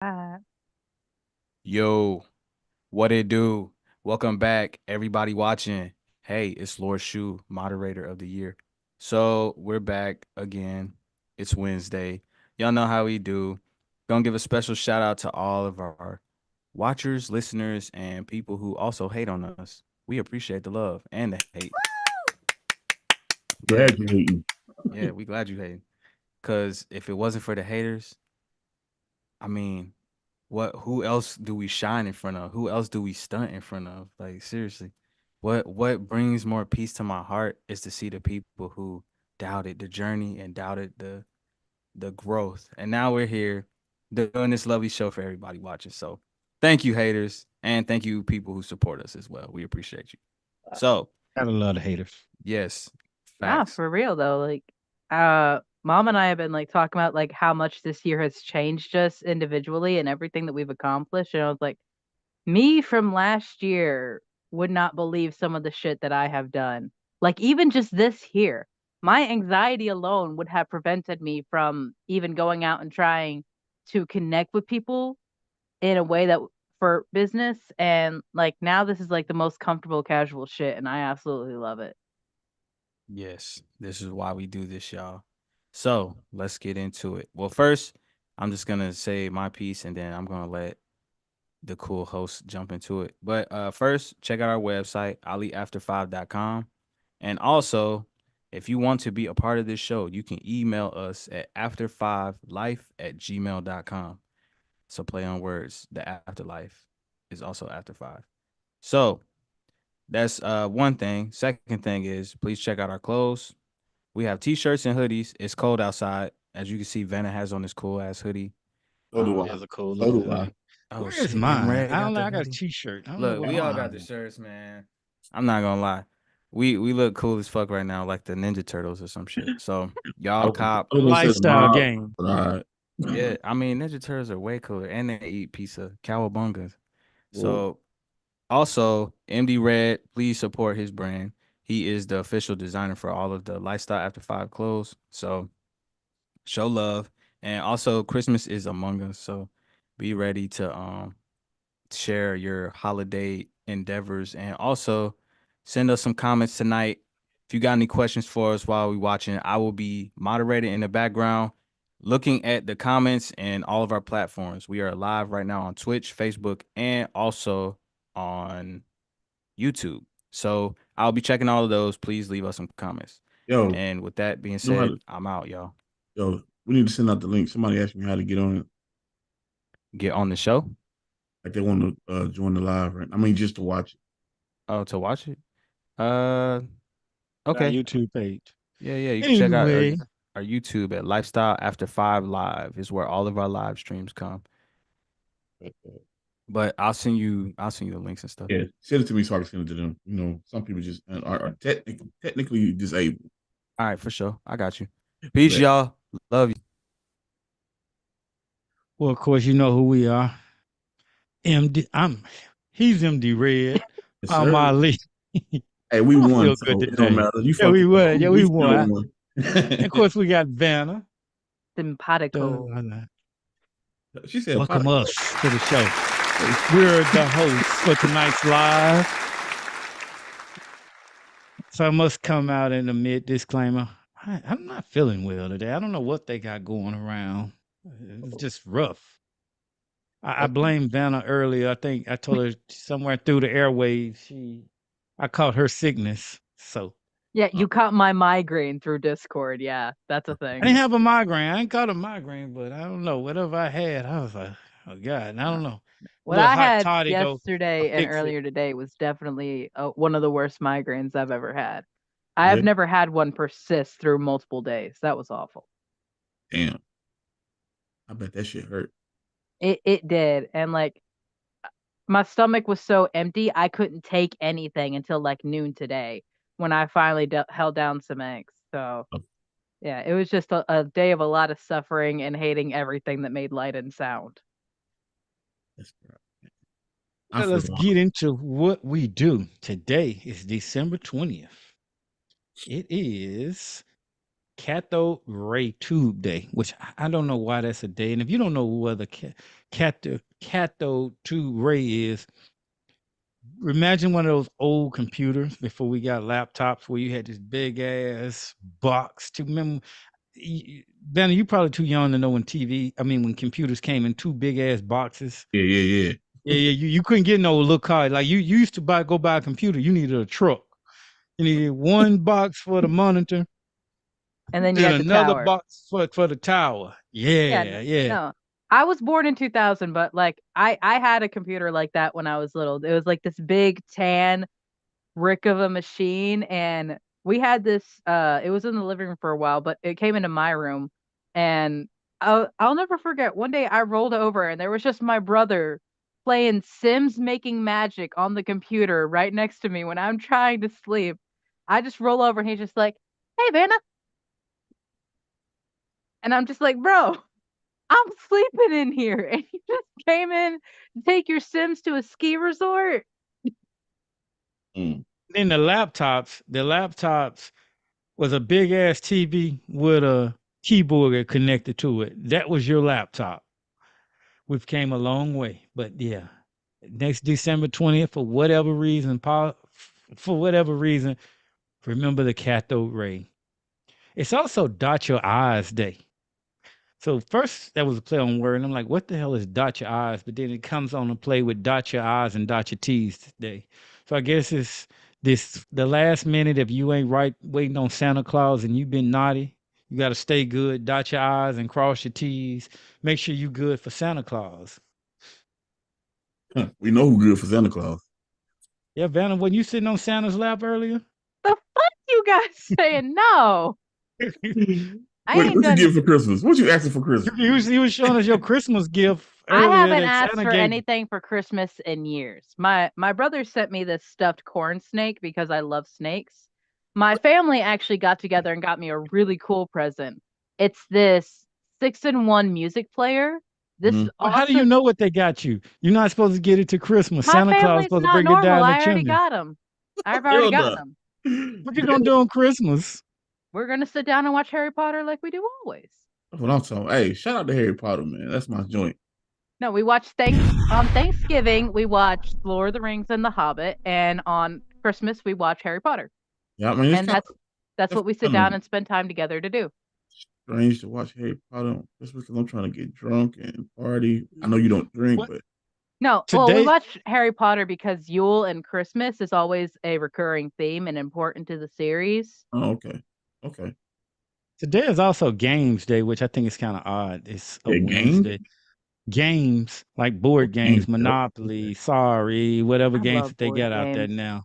Uh, Yo, what it do? Welcome back, everybody watching. Hey, it's Lord Shu, moderator of the year. So we're back again. It's Wednesday. Y'all know how we do. Gonna give a special shout out to all of our watchers, listeners, and people who also hate on us. We appreciate the love and the hate. Yeah, Graduating. yeah, we glad you hate. Cause if it wasn't for the haters, I mean, who else do we shine in front of? Who else do we stunt in front of? Like seriously. What brings more peace to my heart is to see the people who doubted the journey and doubted the growth. And now we're here doing this lovely show for everybody watching. So thank you, haters, and thank you people who support us as well. We appreciate you. So Gotta love the haters. yes, nah, facts. for real though. Mom and I have been like talking about like how much this year has changed us individually and everything that we've accomplished. And I was like, me from last year would not believe some of the shit that I have done. Like even just this here, my anxiety alone would have prevented me from even going out and trying to connect with people in a way that for business. And like now, this is like the most comfortable, casual shit, and I absolutely love it. Yes, this is why we do this, y'all. So let's get into it. Well, first, I'm just gonna say my piece, and then I'm gonna let the cool host jump into it. But first, check out our website, aliafter5.com. And also, if you want to be a part of this show, you can email us at after5life@gmail.com. So play on words. The afterlife is also after five. So that's one thing. Second thing is please check out our clothes. We have t-shirts and hoodies. It's cold outside. As you can see, Vanna has on this cool ass hoodie. So do He I. Um, has a cool So looking do I. hoodie. oh Where is shit, and mine? Red got the I got a hoodie. t-shirt. I don't know Look, where we all got mine the is. shirts, man. I'm not gonna lie. We look cool as fuck right now, like the Ninja Turtles or some shit. So I y'all was, cop. I was gonna say the Lifestyle mob, game. but all right. Yeah, I mean Ninja Turtles are way cooler, and they eat pizza, cowabungas. Whoa. So also MD Red, please support his brand. He is the official designer for all of the Lifestyle After Five clothes. So show love, and also Christmas is among us. So be ready to share your holiday endeavors and also send us some comments tonight. If you got any questions for us while we watching, I will be moderating in the background, looking at the comments and all of our platforms. We are live right now on Twitch, Facebook, and also on YouTube. So I'll be checking all of those. Please leave us some comments. Yo, And with that being know how said, to, I'm out, y'all. we need to send out the link. Somebody asked me how to get on it. Get on the show. Like they want to join the live, right? I mean, just to watch it. Oh, to watch it. Uh, Our okay. YouTube page. Yeah. You can check out Anyway, our YouTube at Lifestyle After Five Live is where all of our live streams come. But I'll send you the links and stuff. Yeah, send it to me so I can send it to them. You know, some people just are technically disabled. All right, for sure. I got you. Peace, But y'all. Love you. well, of course, you know who we are. MD. He's MD Red. yes, I'm sir. Ali. Hey, we I won, feel good so it don't today. matter. You Yeah, fucked we it up. won. Yeah, we We still won. won. And of course, we got Vanna. Simpatico. She said, "Pot." Welcome us to the show. We're the hosts for tonight's live. So I must come out and admit disclaimer. I'm not feeling well today. I don't know what they got going around. It's just rough. I blamed Vanna earlier. I think I told her somewhere through the airwaves. I caught her sickness. So Yeah, Uh, you caught my migraine through Discord. Yeah, that's a I thing. didn't have a migraine. I ain't caught a migraine, but I don't know. Whatever I had, I was like, oh God, and I Uh, don't know. A What little I hot had toddy though. I yesterday and fix it. earlier today was definitely one of the worst migraines I've ever had. I yeah, have never had one persist through multiple days. That was awful. damn. I bet that shit hurt. It did, and like my stomach was so empty I couldn't take anything until like noon today when I finally held down some eggs. So Oh, yeah, it was just a day of a lot of suffering and hating everything that made light and sound. that's right. I Well, feel let's get into what we do. Today is December 20th. It is Cathode Ray Tube Day, which I don't know why that's a day. And if you don't know what the cathode tube ray is, imagine one of those old computers before we got laptops where you had this big ass box to remember. Vanna, you probably too young to know when computers came in two big ass boxes. Yeah. Yeah. You couldn't get no little card. Like you used to go buy a computer, you needed a truck. You needed one box for the monitor, And then you and had the another tower. box for the tower. Yeah. No. I was born in 2000, but like I had a computer like that when I was little. It was like this big tan brick of a machine, and we had this it was in the living room for a while, but it came into my room, and I'll never forget one day I rolled over and there was just my brother playing Sims making magic on the computer right next to me when I'm trying to sleep. I just roll over and he's just like, "Hey, Vanna." And I'm just like, "Bro, I'm sleeping in here." And you just came in to take your Sims to a ski resort. Mm. Then the laptops was a big ass TV with a keyboard connected to it. That was your laptop. We've came a long way, but yeah, next December 20th, for whatever reason, remember the cathode ray. It's also Dot Your Eyes Day. So first that was a play on word, and I'm like, what the hell is dot your eyes? But then it comes on to play with dot your I's and dot your T's today. So I guess it's the last minute if you ain't right waiting on Santa Claus and you've been naughty, you got to stay good, dot your I's and cross your T's. Make sure you good for Santa Claus. We know who good for Santa Claus. Yeah, Vanna, when you sitting on Santa's lap earlier? The fuck you guys saying no? What you get for Christmas? What you asking for Christmas? You was showing us your Christmas gift I earlier haven't that asked Santa for gave you. anything for Christmas in years. My brother sent me this stuffed corn snake because I love snakes. My family actually got together and got me a really cool present. It's this 6-in-1 music player. This Mhm. is Well, how do you awesome. know what they got you? You're not supposed to get it to Christmas. My Santa Claus is family's supposed to not bring it normal. down the I already chimney. got them. I've already Hell got no. them. What you gonna do on Christmas? We're gonna sit down and watch Harry Potter like we do always. That's what I'm talking. Hey, shout out to Harry Potter, man. That's my joint. No, we watch on Thanksgiving we watch Lord of the Rings and The Hobbit, and on Christmas we watch Harry Potter. Yeah, I mean, it's And kind that's of what we sit down and spend time together to do. strange to watch Harry Potter on Christmas because I'm trying to get drunk and party. I know you don't drink, What but No, well, we today? watch Harry Potter because Yule and Christmas is always a recurring theme and important to the series. oh, okay. Today is also Games Day, which I think is kind of odd. It's a Yeah, game. Wednesday. Games like board games, Game. Monopoly, Sorry, whatever I games love that they board got out there games. now.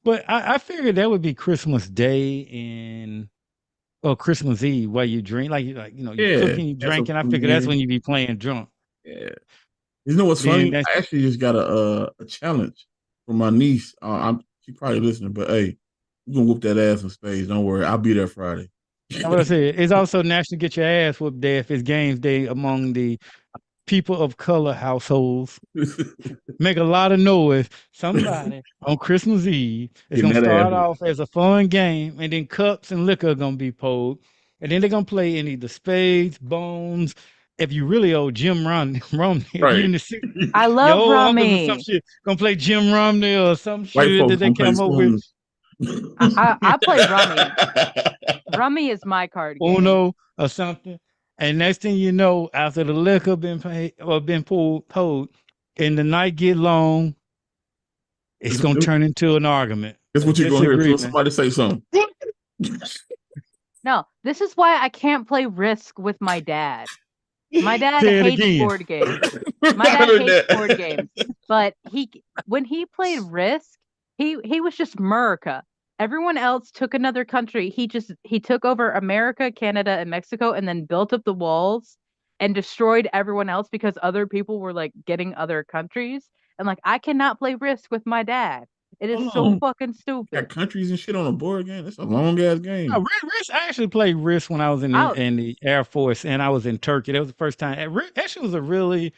But I figured that would be Christmas Day or Christmas Eve where you drink, you Yeah, cooking, you have some drinking. I food figure that's in. when you be playing drunk. Yeah. You know what's Then funny? that's I actually just got a challenge from my niece. She probably listening, but hey, you gonna whoop that ass in spades. Don't worry, I'll be there Friday. what I said. It's also National Get Your Ass Whooped Day if it's Games Day among the people of color households. Make a lot of noise. Somebody on Christmas Eve is Getting gonna that ass start whooped. off as a fun game, and then cups and liquor are gonna be pulled, and then they're gonna play in either spades, bones. If you really owe Jim Romney, if you Right. in the city, I your love old uncles or some Rummy. shit gonna play Jim Romney or some White shit that folks they gonna play come up with. spoons. I play Rummy. Rummy is my card game. Uno or something. And next thing you know, after the liquor been paid or been pulled, and the night get long, it's That's gonna turn into an argument, a what you're gonna hear until disagreement. somebody say something. No, this is why I can't play Risk with my dad. My dad Say it hates again. board games. My I dad heard hates that. board games. But when he played Risk, he was just America. Everyone else took another country. He took over America, Canada, and Mexico and then built up the walls and destroyed everyone else because other people were like getting other countries. And like I cannot play Risk with my dad. It is Hold so on. fucking Got stupid. countries and shit on a board game. That's a long ass game. Risk. I actually played Risk when I was in Out. the Air Force, and I was in Turkey. That was the first time. Actually, was a really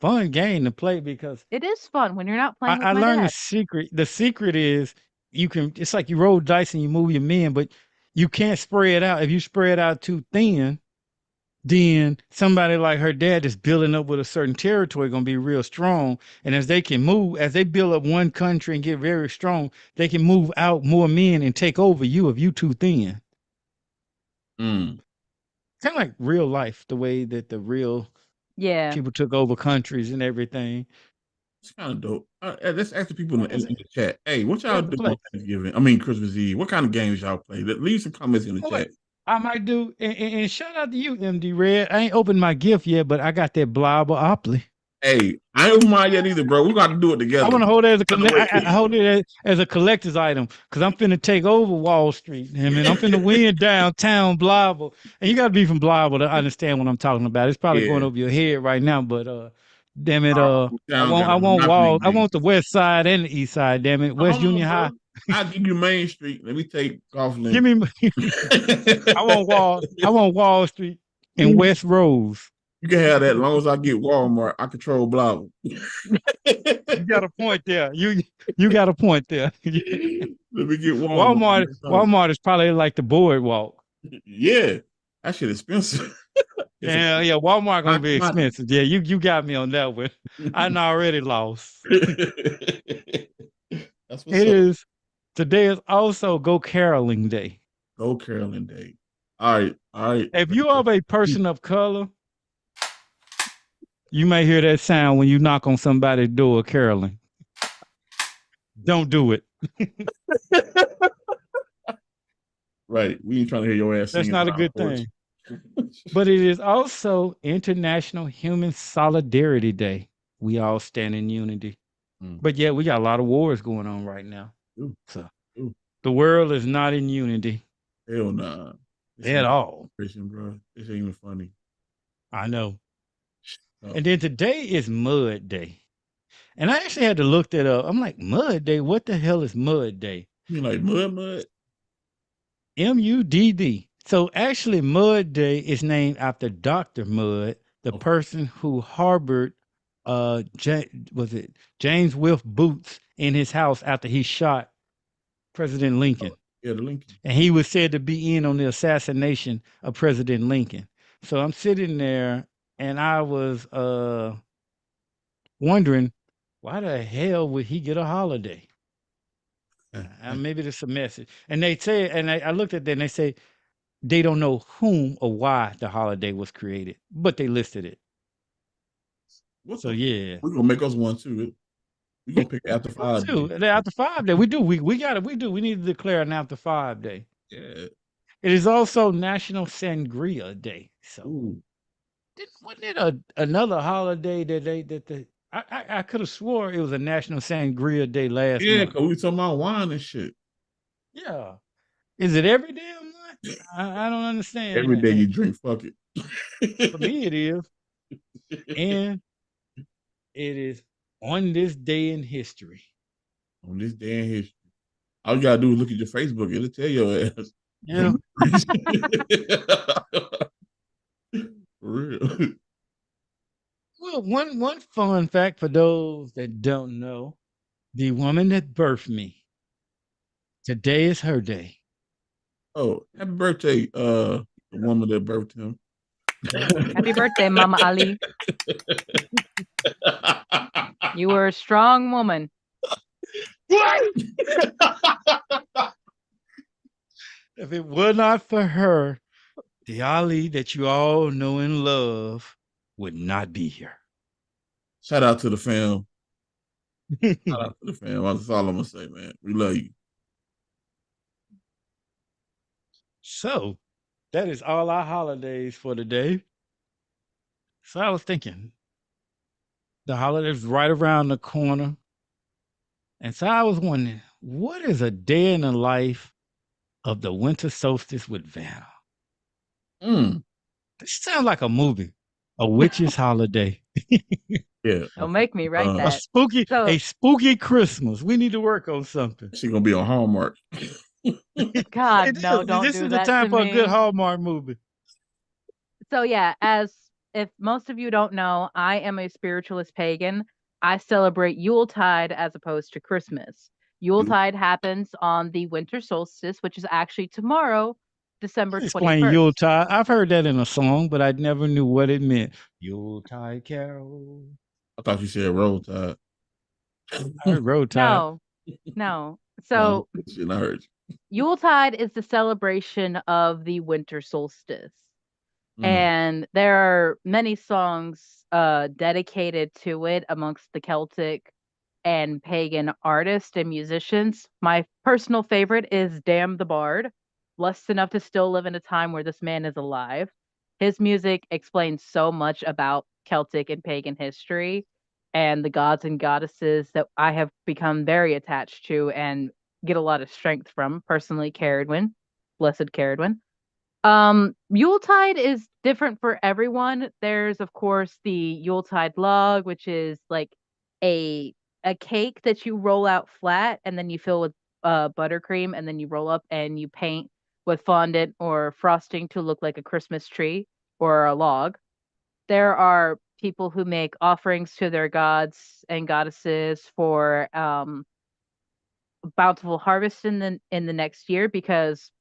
fun game to play because It is fun when you're not playing with I my learned the dad. secret. The secret is you can. It's like you roll dice and you move your men, but you can't spread out. If you spread out too thin, then somebody like her dad is building up with a certain territory going to be real strong. And as they can move, as they build up one country and get very strong, they can move out more men and take over you if you too thin. Mm. Kind of like real life, the way that the real Yeah. people took over countries and everything. It's kind of dope. Let's ask the people in the chat. Hey, what y'all That's the do on place. Thanksgiving? I mean, Christmas Eve. What kind of games y'all play? Leave some comments in the Oh, wait. chat. I might do, and shout out to you, MD Red. I ain't opened my gift yet, but I got that Blobberopoly. Hey, I ain't open mine yet either, bro. We got to do it together. I want to hold it as a By the way. I hold it as a collector's item because I'm finna take over Wall Street. I mean, I'm finna win downtown Blythe, and you got to be from Blythe to understand what I'm talking about. It's probably going Yeah. over your head right now, but damn it, Our town got a monopoly I game. want the West Side and the East Side. Damn it, West Hold on, Junior High. bro. I'll give you Main Street. Let me take Coughlin. Give me. I want Wall Street and West Rose. You can have that as long as I get Walmart. I control Blau. You got a point there. You got a point there. Let me get Walmart. Walmart is probably like the boardwalk. Yeah, that shit expensive. Yeah, Walmart gonna be expensive. Yeah, you got me on that one. I already lost. That's what's It up. is. Today is also Go Caroling Day. Go Caroling Day. All right. If you are a person of color, you may hear that sound when you knock on somebody's door caroling. Don't do it. Right. We ain't trying to hear your ass. That's not a good thing. But it is also International Human Solidarity Day. We all stand in unity. But yeah, we got a lot of wars going on right now. So the world is not in unity. Hell nah. At all. Bro. This ain't even funny. I know. And then today is Mud Day. And I actually had to look that up. I'm like, Mud Day? What the hell is Mud Day? You mean like mud? MUDD. So actually, Mud Day is named after Dr. Mudd, the person who harbored James Wilf Boots in his house after he shot President Lincoln. Yeah, the Lincoln. And he was said to be in on the assassination of President Lincoln. So I'm sitting there and I was wondering, why the hell would he get a holiday? Maybe there's a message. And they say, and I looked at that and they say, they don't know whom or why the holiday was created, but they listed it. Yeah. We're gonna make us one too. We're gonna pick after 5 day. The after 5 day. We need to declare an after 5 day. Yeah. It is also National Sangria Day. So wasn't it another holiday that I could have swore it was a National Sangria Day last month. Yeah, because we talking about wine and shit. Yeah. Is it every damn month? I don't understand. Every day you drink, fuck it. For me, it is. And it is on this day in history. On this day in history. All you gotta do is look at your Facebook. It'll tell your ass. Yeah. For real. Well, one fun fact for those that don't know, the woman that birthed me, today is her day. Oh, happy birthday, the woman that birthed him. Happy birthday, Mama Ali. You were a strong woman. If it were not for her, the Ali that you all know and love would not be here. Shout out to the fam. Shout out to the fam. That's all I'm gonna say, man. We love you. So that is all our holidays for today. So I was thinking, the holidays right around the corner. And so I was wondering, what is a day in the life of the winter solstice with Vanna? This sounds like a movie, a witch's holiday. Yeah. Don't make me write that. A spooky Christmas. We need to work on something. She's gonna be on Hallmark. God, no, don't do that. This is the time for a good Hallmark movie. So yeah, if most of you don't know, I am a spiritualist pagan. I celebrate Yuletide as opposed to Christmas. Yuletide happens on the winter solstice, which is actually tomorrow, December Explain 21st. Yuletide. I've heard that in a song, but I never knew what it meant. Yuletide Carol. I thought you said roll tide. I heard Road Tide. No, no. No, So shit, I heard Yuletide is the celebration of the winter solstice. you. And there are many songs dedicated to it amongst the Celtic and pagan artists and musicians. My personal favorite is Damn the Bard, blessed enough to still live in a time where this man is alive. His music explains so much about Celtic and pagan history and the gods and goddesses that I have become very attached to and get a lot of strength from. Personally, Caradwin, blessed Caradwin. Yuletide is different for everyone. There's of course the Yuletide log, which is like a a cake that you roll out flat and then you fill with buttercream and then you roll up and you paint with fondant or frosting to look like a Christmas tree or a log. There are people who make offerings to their gods and goddesses for bountiful harvest in the next year because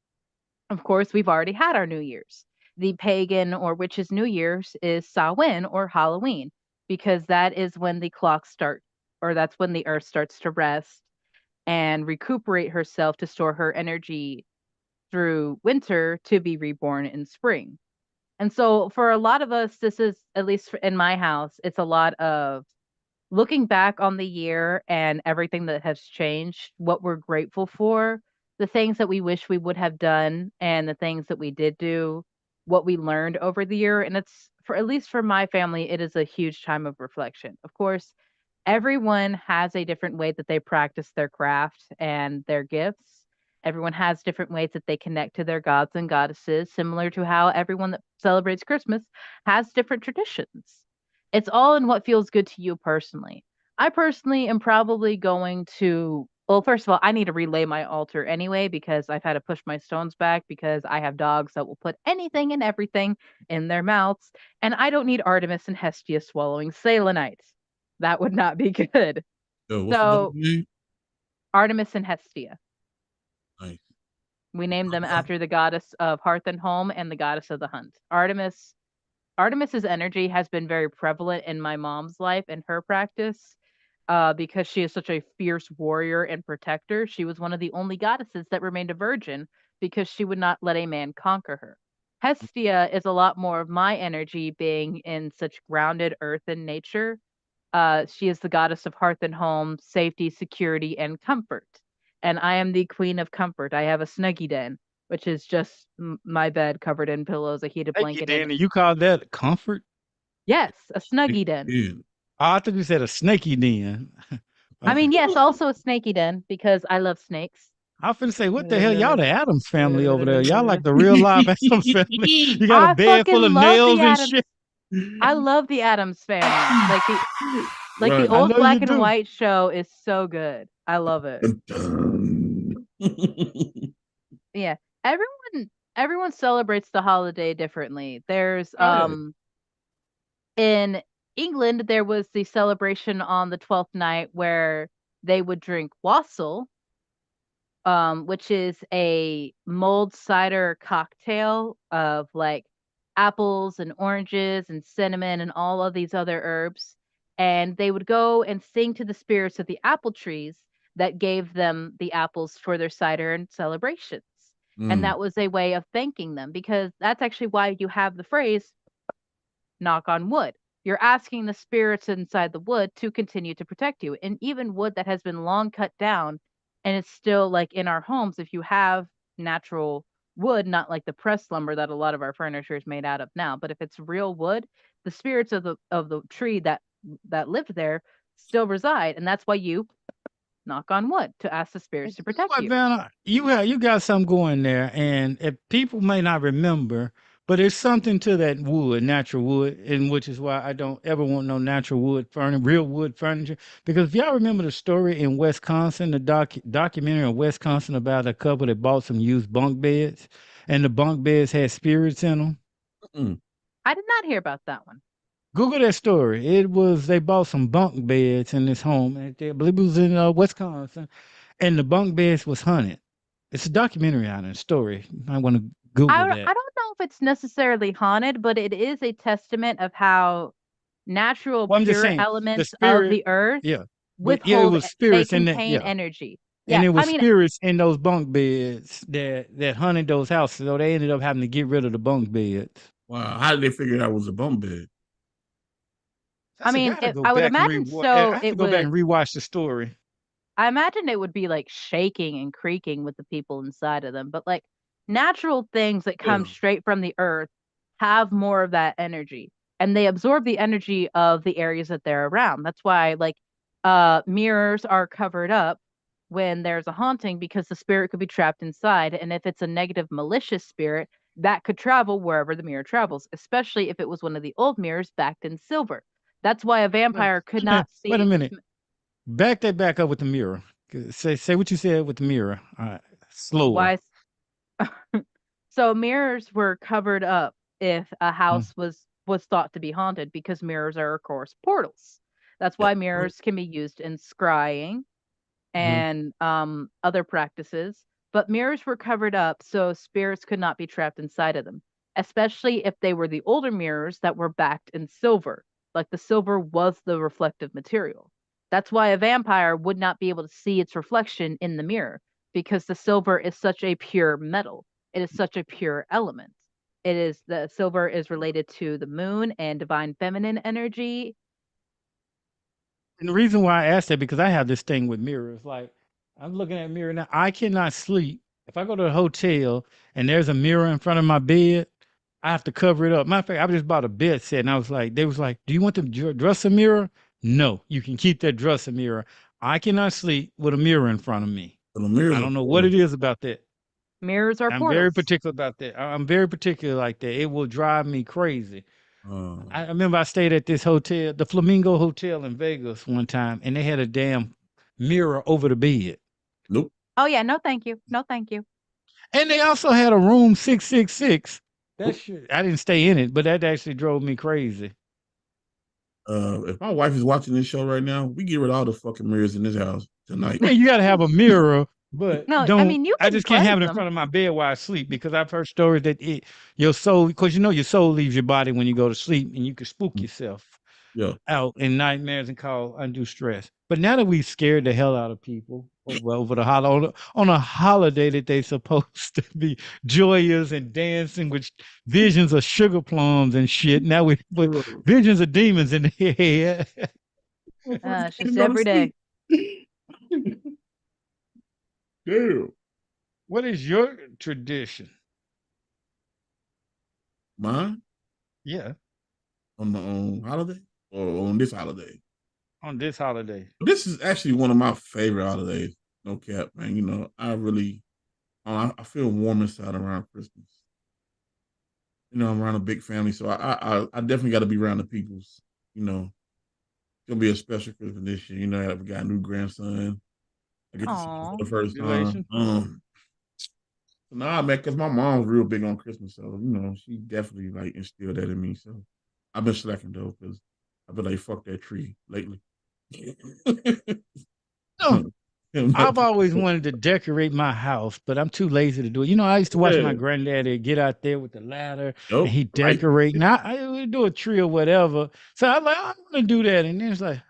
of course, we've already had our New Year's. The pagan or witches' New Year's is Samhain or Halloween, because that is when the clocks start, or that's when the earth starts to rest and recuperate herself to store her energy through winter to be reborn in spring. And so, for a lot of us, this is, at least in my house, it's a lot of looking back on the year and everything that has changed, what we're grateful for, the things that we wish we would have done, and the things that we did do, what we learned over the year. And it's for at least for my family, it is a huge time of reflection. Of course, everyone has a different way that they practice their craft and their gifts. Everyone has different ways that they connect to their gods and goddesses, similar to how everyone that celebrates Christmas has different traditions. It's all in what feels good to you personally. I personally am probably going to, well, first of all, I need to relay my altar anyway because I've had to push my stones back because I have dogs that will put anything and everything in their mouths, and I don't need Artemis and Hestia swallowing selenite. That would not be good. Yo, what's the dog So, name? Artemis and Hestia. Nice. We named them after the goddess of hearth and home and the goddess of the hunt. Artemis's energy has been very prevalent in my mom's life and her practice because she is such a fierce warrior and protector. She was one of the only goddesses that remained a virgin because she would not let a man conquer her. Hestia is a lot more of my energy being in such grounded earth and nature. She is the goddess of hearth and home, safety, security, and comfort. And I am the queen of comfort. I have a snuggie den, which is just my bed covered in pillows, a heated Thank you, blanket, and Danny. You call that comfort? yes, a snuggie den. Yeah. Oh, I thought you said a snaky den. I Okay. mean, yes, also a snaky den because I love snakes. I was finna say, what the hell? Y'all the Adams family over there. Y'all like the real live Adams family. You got a I bed fucking full of love nails the and Adams. shit. I love the Adams family. Like the Right. I old know you black and do. white show is so good. I love it. Dun, dun. Yeah. Everyone celebrates the holiday differently. There's Oh, yeah. in England there was the celebration on the 12th night where they would drink wassail, which is a mulled cider cocktail of like apples and oranges and cinnamon and all of these other herbs. And they would go and sing to the spirits of the apple trees that gave them the apples for their cider and celebrations. And Mm. that was a way of thanking them because that's actually why you have the phrase knock on wood. You're asking the spirits inside the wood to continue to protect you. And even wood that has been long cut down and it's still like in our homes, if you have natural wood, not like the pressed lumber that a lot of our furniture is made out of now, but if it's real wood, the spirits of the tree that lived there still reside. And that's why you knock on wood to ask the And spirits to you know protect what, you. Vanna? You got something going there, and if people may not remember, but there's something to that wood, natural wood, and which is why I don't ever want no natural wood furniture, real wood furniture. Because if y'all remember the story in Wisconsin, the documentary in Wisconsin about a couple that bought some used bunk beds, and the bunk beds had spirits in them. Mm. I did not hear about that one. Google that story. It was they bought some bunk beds in this home, and I believe it was in Wisconsin, and the bunk beds was haunted. It's a documentary on it, a story. I want to Google I that. don't know if it's necessarily haunted, but it is a testament of how natural Well, I'm just pure saying the elements of spirit, the earth yeah. But yeah, it withhold, was they spirits in that, contain yeah. energy. And Yeah, it I was mean, spirits in those bunk beds that hunted those houses. So they ended up having to get rid of the bunk beds. Wow, how did they figure that was a bunk bed? I I mean, gotta go I would back and imagine rewatch. I so. have to go back and rewatch the story. I imagine it would be like shaking and creaking with the people inside of them, but like natural things that come Yeah. straight from the earth have more of that energy and they absorb the energy of the areas that they're around. That's why like mirrors are covered up when there's a haunting because the spirit could be trapped inside. And if it's a negative malicious spirit, that could travel wherever the mirror travels, especially if it was one of the old mirrors backed in silver. That's why a Wait vampire could a minute. not Wait a see. minute. Back that back up with the mirror. Say what you said with the mirror. Slower. Why So mirrors were covered up if a Mm, house was thought to be haunted because mirrors are of course portals. That's Yeah. why mirrors can be used in scrying mhm. and other practices. But mirrors were covered up so spirits could not be trapped inside of them, especially if they were the older mirrors that were backed in silver. Like the silver was the reflective material. That's why a vampire would not be able to see its reflection in the mirror because the silver is such a pure metal. It is such a pure element. It is the silver is related to the moon and divine feminine energy. And the reason why I asked that because I have this thing with mirrors. Like I'm looking at a mirror now. I cannot sleep if I go to a hotel and there's a mirror in front of my bed. I have to cover it up. Matter of fact, I just bought a bed set, and I was like, they was like, "Do you want the dresser mirror?" No, you can keep that dresser mirror. I cannot sleep with a mirror in front of me. So the mirrors I are don't know what portals. it is about that. Mirrors are I'm very portals. particular about that. I'm very particular like that. It will drive me crazy. Uh, I remember I stayed at this hotel, the Flamingo Hotel in Vegas one time, and they had a damn mirror over the bed. nope. Oh yeah, no thank you. No thank you. And they also had a room 666. That Nope. shit, I didn't stay in it, but that actually drove me crazy. If my wife is watching this show right now, we get rid of all the fucking mirrors in this house tonight. Yeah, you got to have a mirror, but No, I don't. mean you I can just can't have cleanse it in them. front of my bed while I sleep because I've heard stories that your soul, because you know your soul leaves your body when you go to sleep, and you can spook yourself Yeah. out in nightmares and cause undue stress. But now that we've scared the hell out of people over the holiday on a holiday that they supposed to be joyous and dancing with visions of sugar plums and shit. Now we put visions of demons in their head. It's just every day. Damn. What is your tradition? Mine Yeah, on the holiday or on this holiday. on this holiday. This is actually one of my favorite holidays. No cap, man. You know, I really, I feel warm inside around Christmas. You know, I'm around a big family, so I definitely got to be around the peoples. You know, it's gonna be a special Christmas this year. You know, I've got a new grandson. I get to see him Oh, for the first time. Congratulations. Nah, man, because my mom's real big on Christmas, so you know, she definitely like instilled that in me. So I've been slacking though, because I've been like, fuck that tree lately. No, I've always wanted to decorate my house, but I'm too lazy to do it. You know, I used to watch my Yeah. granddaddy get out there with the ladder and Nope. he Right. decorate. Now I would do a tree or whatever. So I'm like, I'm gonna do that. And then it's like,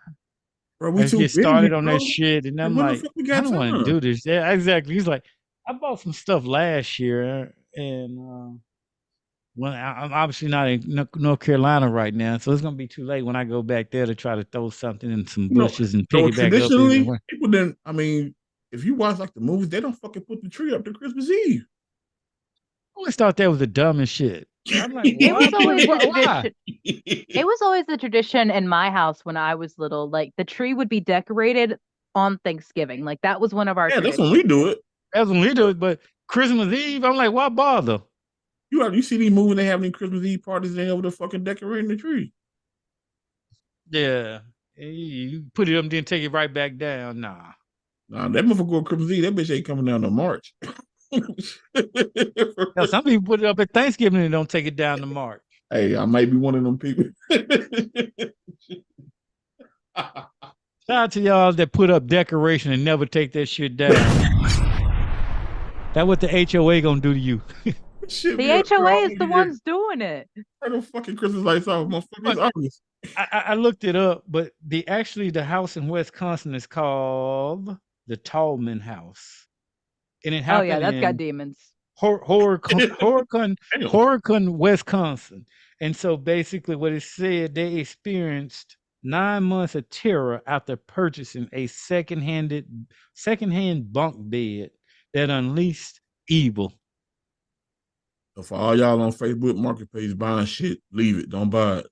Bro, we let's too get busy, started on that bro. shit. And Like, I'm when the like, fuck we I got don't want to time? do this. Yeah, exactly. He's like, I bought some stuff last year and well, I'm obviously not in North Carolina right now, so it's gonna be too late when I go back there to try to throw something in some You know, bushes and pick so it back up. Either traditionally, way. people didn't. I mean, if you watch like the movies, they don't fucking put the tree up to Christmas Eve. I always thought that was the dumbest shit. I'm like, it was what? always the Why? tradition. It was always the tradition in my house when I was little. Like the tree would be decorated on Thanksgiving. Like that was one of our Yeah, that's when we traditions. do it. That's when we do it, but Christmas Eve, I'm like, why bother? You see these movies, they have any Christmas Eve parties, they over the fucking decorating the tree. Yeah. You put it up and then take it right back down. Nah. Nah, that motherfucker go Christmas Eve, that bitch ain't coming down to March. Now, some people put it up at Thanksgiving and don't take it down to March. Hey, I might be one of them people. Shout out to y'all that put up decoration and never take that shit down. That what the HOA gonna do to you. Shit, The be up here HOA all is the year. ones doing it. Turn the fucking Christmas lights off, motherfucker. It's But August. I looked it up, but the house in Wisconsin is called the Tallman House, and it Oh yeah, happened that's got in demons. Damn. Horicon, Wisconsin. And so basically, what it said, they experienced 9 months of terror after purchasing a secondhand bunk bed that unleashed evil. So for all y'all on Facebook Marketplace buying shit, leave it. Don't buy it.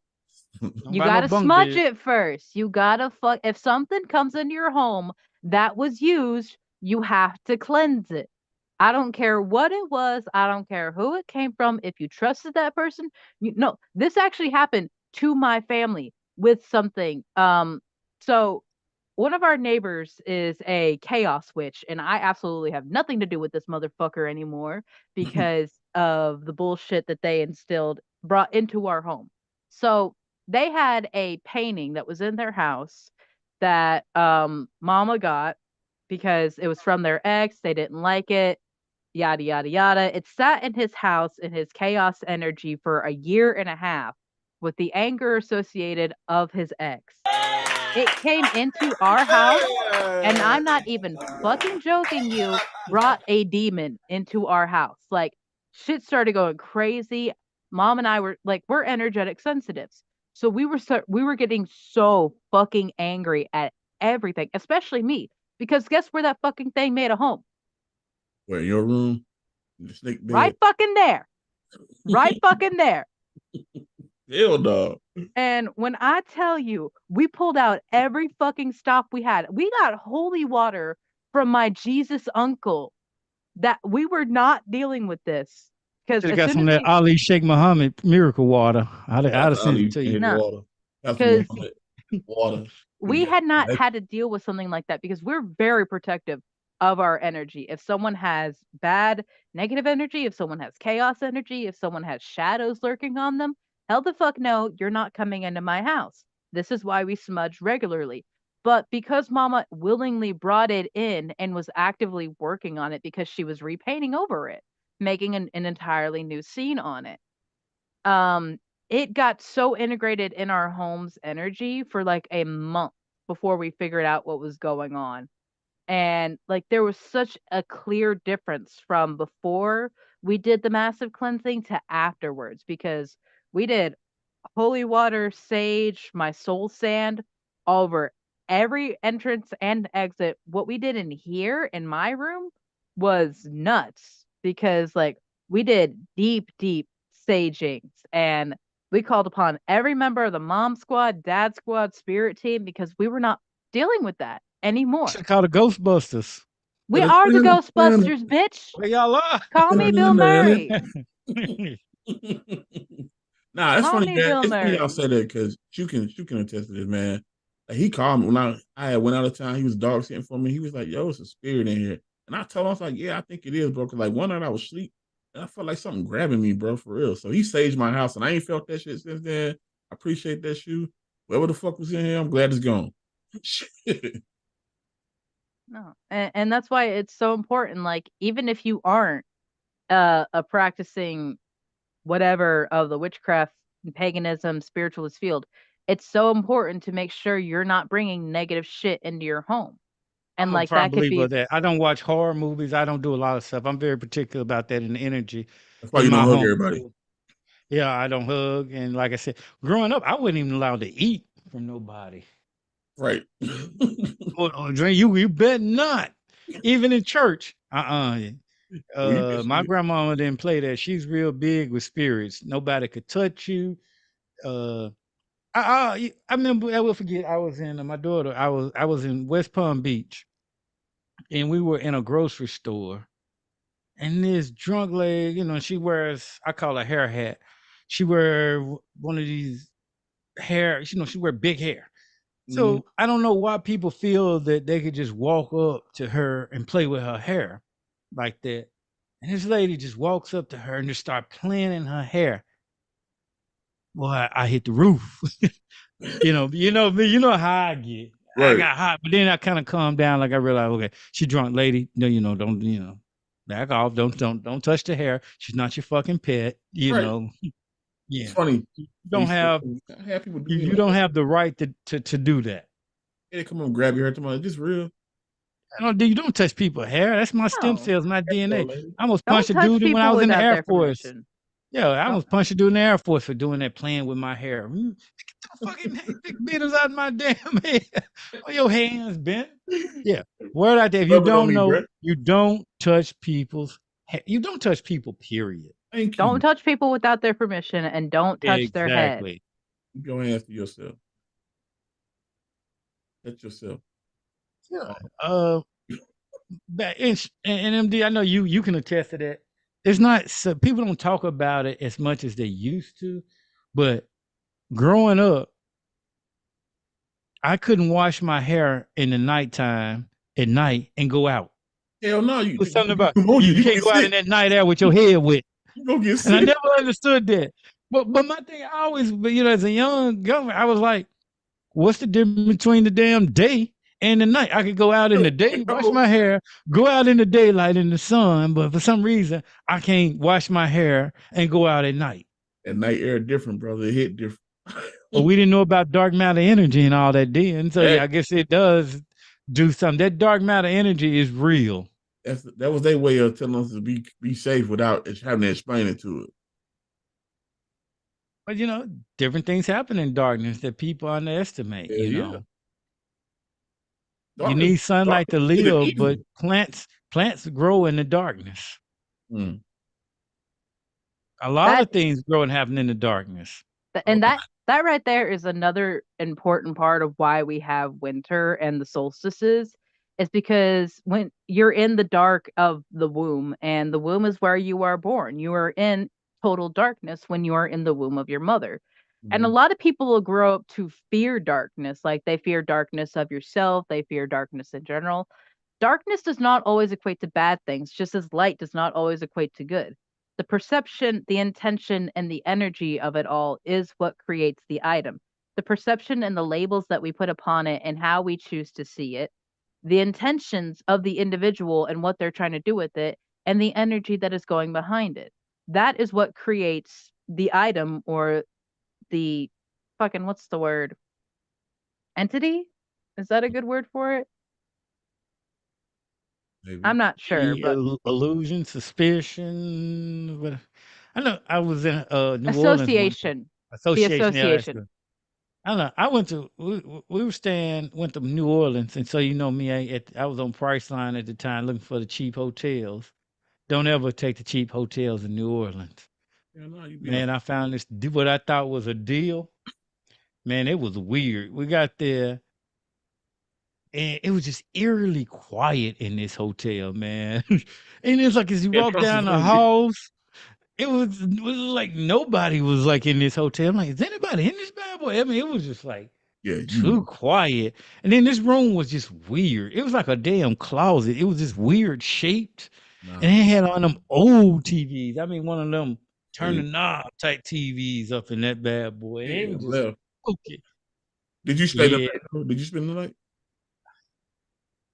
Don't You buy no gotta bunk smudge bed. it first. You gotta fuck. If something comes into your home that was used, you have to cleanse it. I don't care what it was. I don't care who it came from. If you trusted that person, no, this actually happened to my family with something. So one of our neighbors is a chaos witch, and I absolutely have nothing to do with this motherfucker anymore because of the bullshit that they brought into our home. So they had a painting that was in their house that mama got because it was from their ex. They didn't like it, yada yada yada. It sat in his house in his chaos energy for a year and a half with the anger associated of his ex. It came into our house, and I'm not even fucking joking you, brought a demon into our house. Like, shit started going crazy. Mom and I were like, we're energetic sensitives. So we were getting so fucking angry at everything, especially me, because guess where that fucking thing made a home? Where, in your room? In the snake bed? Right fucking there. Right fucking there. Hell no. And when I tell you, we pulled out every fucking stop we had. We got holy water from my Jesus uncle that we were not dealing with this. Because Should have as got soon some of as that Ali Sheikh Muhammad miracle water. I'd That's have sent it only to you. his no, water. That's because Muhammad water. we had not had to deal with something like that because we're very protective of our energy. If someone has bad negative energy, if someone has chaos energy, if someone has shadows lurking on them, hell the fuck no, you're not coming into my house. This is why we smudge regularly. But because mama willingly brought it in and was actively working on it because she was repainting over it, making an entirely new scene on it. Um, it got so integrated in our home's energy for like a month before we figured out what was going on. And like there was such a clear difference from before we did the massive cleansing to afterwards because we did holy water, sage, my soul sand over every entrance and exit. What we did in here in my room was nuts because like we did deep sagings and we called upon every member of the mom squad, dad squad, spirit team because we were not dealing with that anymore. Should have called the Ghostbusters. We are the Man, Ghostbusters, bitch. Where y'all are? Call me Bill Murray. Nah, it's Call funny, me man. Bill It's funny y'all Murray. say that because you can attest to this, man. Like, he called me when I had went out of town. He was dog sitting for me. He was like, "Yo, it's a spirit in here," and I told him, I was like, "Yeah, I think it is, bro." Because like one night I was asleep and I felt like something grabbing me, bro, for real. So he saged my house, and I ain't felt that shit since then. I appreciate that shoe. Whatever the fuck was in here, I'm glad it's gone. Shit. No. And that's why it's so important. Like, even if you aren't a practicing whatever of the witchcraft, paganism, spiritualist field, it's so important to make sure you're not bringing negative shit into your home. And I'm a like firm that could believer be of that. I don't watch horror movies. I don't do a lot of stuff. I'm very particular about that in the energy That's why in you don't my hug home. everybody, Yeah, I don't hug. And like I said, growing up, I wasn't even allowed to eat from nobody. right? Or drink. You bet not. Even in church. Well, you just My grandmama didn't play that. She's real big with spirits. Nobody could touch you. Uh, I remember. I will forget. I was in my daughter. I was in West Palm Beach, and we were in a grocery store. And this drunk lady, she wears. I call her hair hat. She wear one of these hair. She wear big hair. Mhm. So I don't know why people feel that they could just walk up to her and play with her hair like that. And this lady just walks up to her and just start playing in her hair. Boy, I hit the roof. Me, you know how I get. I Right. got hot, but then I kind of calmed down. Like I realized, okay, she drunk lady. No, don't. Back off. Don't touch the hair. She's not your fucking pet. You Right. know. It's Yeah. funny. You don't have I have people do you me don't like have the right to do that. they come and grab your hair tomorrow. Is this real? You don't touch people's hair. That's my stem No. cells, my DNA. lady. I almost Don't punched a touch dude when I people was in the without Air their Force. permission. Yeah, I Don't. almost punched a dude in the Air Force for doing that, playing with my hair. Get the fucking dick beaters out of my damn head. Where your hands bent? Yeah. Word out there. If you Rub it on don't me, know, bro. you don't touch people's hair. You don't touch people, period. Thank Don't you. touch people without their permission, and don't touch their head. Exactly. Keep your hands to yourself. Touch yourself. Yeah. That and MD, I know you can attest to that. It's not so people don't talk about it as much as they used to, but growing up, I couldn't wash my hair in the nighttime at night and go out. Hell no, It was something about pneumonia. you You can't get go out sick. in that night air with your head wet. You gonna get And I sick. never understood that. But my thing, I always, as a young government, I was like, what's the difference between the damn day and the night? I could go out in the day, wash my hair, go out in the daylight in the sun, but for some reason, I can't wash my hair and go out at night. That night air different, brother. It hit different. But we didn't know about dark matter energy and all that then. So yeah, I guess it does do something. That dark matter energy is real. That was their way of telling us to be safe without having to explain it to it. But different things happen in darkness that people underestimate. Yeah. You need sunlight to darkness isn't live, but evil. plants grow in the darkness. Hmm. A lot of things grow and happen in the darkness. And that right there is another important part of why we have winter and the solstices, is because when you're in the dark of the womb, and the womb is where you are born, you are in total darkness when you are in the womb of your mother. And a lot of people will grow up to fear darkness, like they fear darkness of yourself, they fear darkness in general. Darkness does not always equate to bad things, just as light does not always equate to good. The perception, the intention, and the energy of it all is what creates the item. The perception and the labels that we put upon it and how we choose to see it, the intentions of the individual and what they're trying to do with it, and the energy that is going behind it. That is what creates the item, or the fucking, what's the word? Entity? Is that a good word for it? Maybe. I'm not sure, but illusion, suspicion. But I know I was in New association. Orleans. The Association. association. I don't know. I went to went to New Orleans, and so me, I was on Priceline at the time looking for the cheap hotels. Don't ever take the cheap hotels in New Orleans. Yeah, no, Man, I found this what I thought was a deal. Man, it was weird. We got there, and it was just eerily quiet in this hotel, man. And it's like as you walk down the halls, it was like nobody was like in this hotel. I'm like, is anybody in this bad boy? I mean, it was just like too quiet. And then this room was just weird. It was like a damn closet. It was just weird shaped. And it had on them old TVs. I mean, one of them turn the knob type TVs up in that bad boy. And it was just okay. Did you stay the night? Did you spend the night?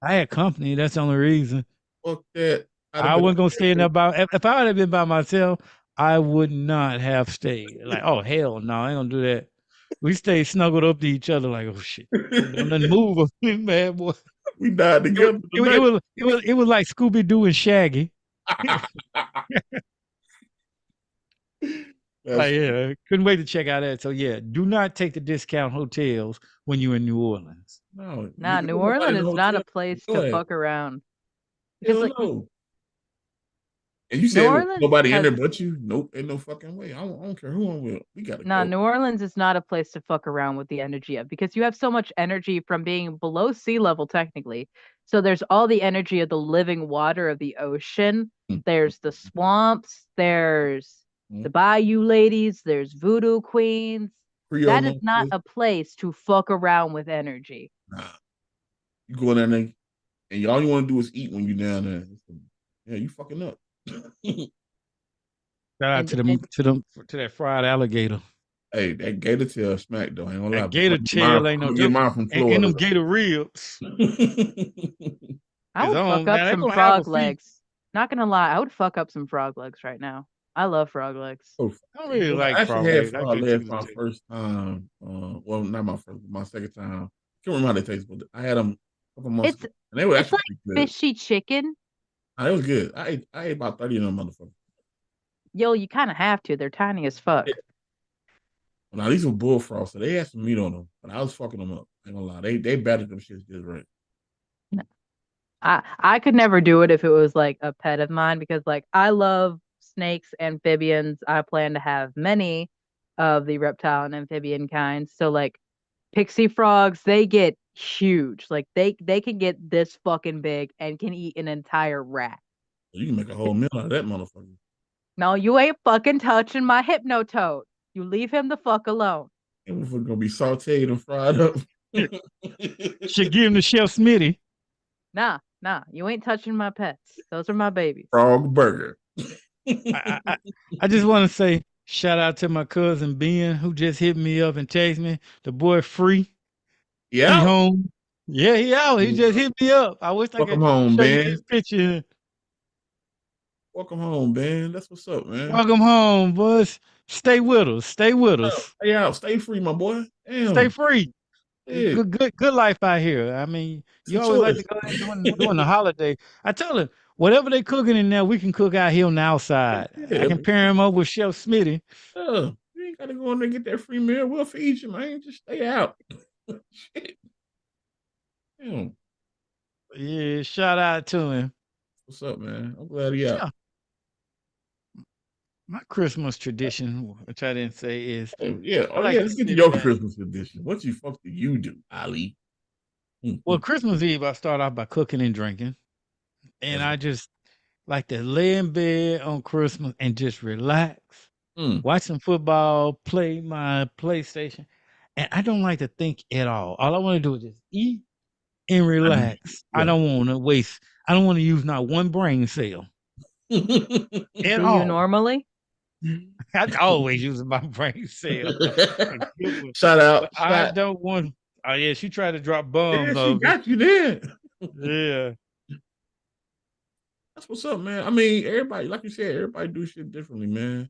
I had company. That's the only reason. Fuck that. I wasn't gonna stay in there if I would have been by myself, I would not have stayed. Like, oh hell no, I ain't gonna do that. We stayed snuggled up to each other like, oh shit, don't move, bad boy. We died together. It was like Scooby Doo and Shaggy. Like, yeah, couldn't wait to check out that. So yeah, do not take the discount hotels when you're in New Orleans. No, New Orleans is not a place to fuck around. Because no. And you said nobody in there but you? Nope, ain't no fucking way. I don't care who I'm with. We gotta go. New Orleans is not a place to fuck around with the energy of, because you have so much energy from being below sea level technically. So there's all the energy of the living water of the ocean. There's the swamps. There's the bayou ladies. There's voodoo queens. That is not a place to fuck around with energy. Nah. You go down there and all you want to do is eat when you're down there. Yeah, you fucking up. Shout out to that fried alligator. Hey, that gator tail smack though. I ain't gonna lie. That gator tail ain't no joke. Mine from Florida. And them gator ribs. I would fuck up some frog legs. Not gonna lie, I would fuck up some frog legs right now. I love frog legs. Oh, I don't really I like actually frog had legs. I frog get legs used for my to it. first time. Well, not my first, my second time. Can't remember how they taste, but I had them a couple months It's ago, and they were it's actually like pretty good. fishy chicken. It was good. I ate about 30 of them motherfuckers. Yo, you kind of have to. They're tiny as fuck. Now these were bullfrogs, so they had some meat on them, but I was fucking them up. I ain't gonna lie, they battered them shits just right. I could never do it if it was like a pet of mine because like I love snakes, amphibians. I plan to have many of the reptile and amphibian kinds. So like pixie frogs, they get huge. Like they can get this fucking big and can eat an entire rat. You can make a whole meal out of that motherfucker. No, you ain't fucking touching my hypnotoad. You leave him the fuck alone. That motherfucker gonna be sauteed and fried up. Should give him to Chef Smitty. Nah, you ain't touching my pets. Those are my babies. Frog burger. I just want to say shout out to my cousin Ben who just hit me up and text me. The boy free. He Yeah. home. Yeah, he out. He just hit me up. I wish I Welcome could home, show you Ben. this picture. Welcome home, Ben. That's what's up, man. Welcome home, boys. Stay with us. Stay with us. Stay out. Stay free, my boy. Damn. Stay free. Yeah. Good life out here. I mean, It's you a always like to choice. go ahead during the holiday. I tell her, whatever they cooking in there, we can cook out here on the outside. Yeah. I can pair him up with Chef Smitty. You ain't gotta go in there and get that free meal. We'll feed you, man. Just stay out. Shit. Damn. Yeah, shout out to him. What's up, man? I'm glad he out. Yeah. My Christmas tradition, which I didn't say, is Let's get to your Christmas tradition. What the fuck do you do, Ali? Well, Christmas Eve, I start off by cooking and drinking. And I just like to lay in bed on Christmas and just relax, watch some football, play my PlayStation. And I don't like to think at all. All I want to do is just eat and relax. I don't want to waste. I don't want to use not one brain cell. Do you normally? I'm always using my brain cell. Shout out. I don't want. Oh yeah, she tried to drop bombs. Yeah, she got you there. Yeah. That's what's up, man. I mean, everybody, like you said, everybody do shit differently, man.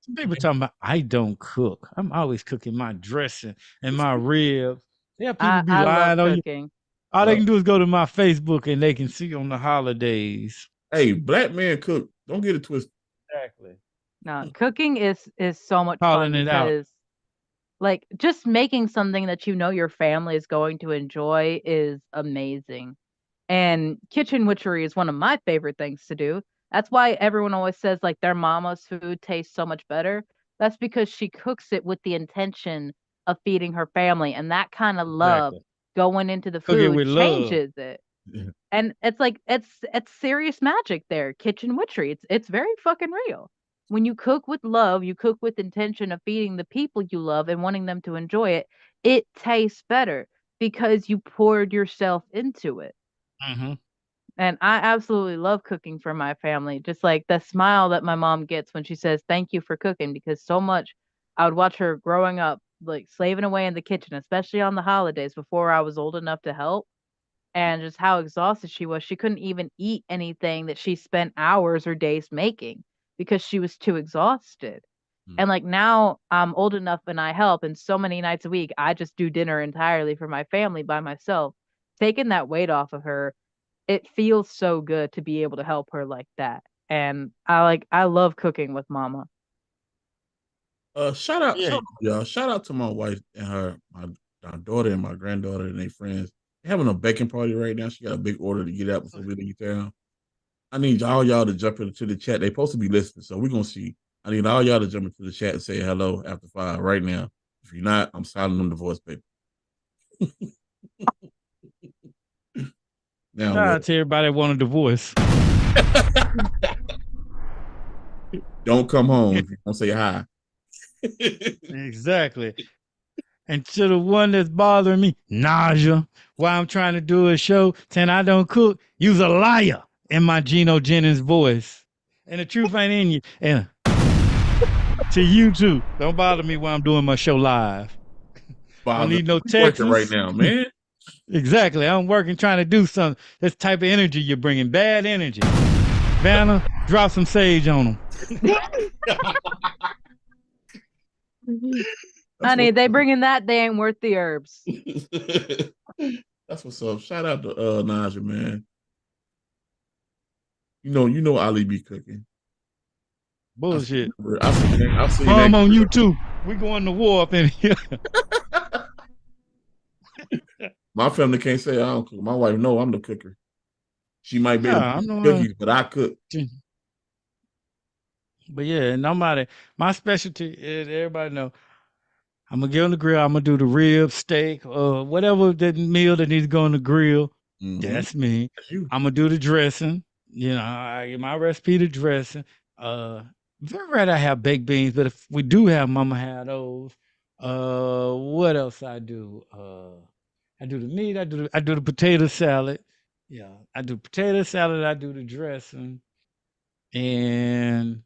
Some people talking about I don't cook. I'm always cooking my dressing and my ribs. Yeah, people be lying on you. All they can do is go to my Facebook and they can see on the holidays. Hey, black man cook. Don't get it twisted. Exactly. No, cooking is so much Calling fun it out. because like just making something that you know your family is going to enjoy is amazing. And kitchen witchery is one of my favorite things to do. That's why everyone always says like their mama's food tastes so much better. That's because she cooks it with the intention of feeding her family, and that kind of love going into the food changes it. Yeah. And it's like it's serious magic there. Kitchen witchery. It's very fucking real. When you cook with love, you cook with intention of feeding the people you love and wanting them to enjoy it, it tastes better because you poured yourself into it. Mm-hmm. And I absolutely love cooking for my family. Just like the smile that my mom gets when she says, "Thank you for cooking," because so much I would watch her growing up, like slaving away in the kitchen, especially on the holidays before I was old enough to help, and just how exhausted she was. She couldn't even eat anything that she spent hours or days making because she was too exhausted. And like now I'm old enough and I help, and so many nights a week I just do dinner entirely for my family by myself. Taking that weight off of her, it feels so good to be able to help her like that. And I love cooking with mama. Shout out, y'all. Shout out to my wife and my daughter and my granddaughter and their friends. They're having a baking party right now. She got a big order to get out before we leave town. I need all y'all to jump into the chat. They're supposed to be listening, so we're gonna see. I need all y'all to jump into the chat and say hello after 5 right now. If you're not, I'm signing them divorce paper. Now, shout out to everybody that want a divorce. Don't come home if you don't say hi. Exactly. And to the one that's bothering me, nausea, while I'm trying to do a show, saying I don't cook, you's a liar in my Geno Jennings voice. And the truth ain't in you. And to you too. Don't bother me while I'm doing my show live. I don't need no texts right now, man. Exactly. I'm working trying to do something. This type of energy you're bringing, bad energy. Vanna, drop some sage on them. Honey, they bringing that, they ain't worth the herbs. That's what's up. Shout out to Naja, man. You know Ali be cooking. Bullshit. I've seen I'm that. on you too. We going to war up in here. My family can't say I don't cook. My wife know I'm the cooker. She might be Yeah, the cookies, but I cook. But yeah, nobody. My specialty is everybody know. I'm gonna get on the grill. I'm gonna do the rib, steak, whatever that meal that needs to go on the grill. That's me. That's you. I'm gonna do the dressing. You know, I get my recipe to dressing. Very rare I have baked beans, but if we do have, Mama have those. What else I do? I do the meat. I do the potato salad. Yeah, I do potato salad. I do the dressing, and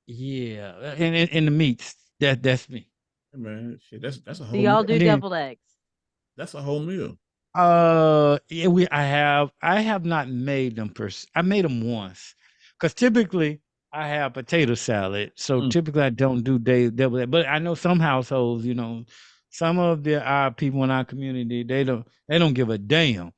yeah, and the meats. That's me. Hey, man, shit, that's a Do whole y'all meal. do deviled eggs? That's a whole meal. Yeah, I have not made them I made them once, because typically I have potato salad, so typically I don't do devil egg. But I know some households, you know, some of our people in our community, they don't give a damn.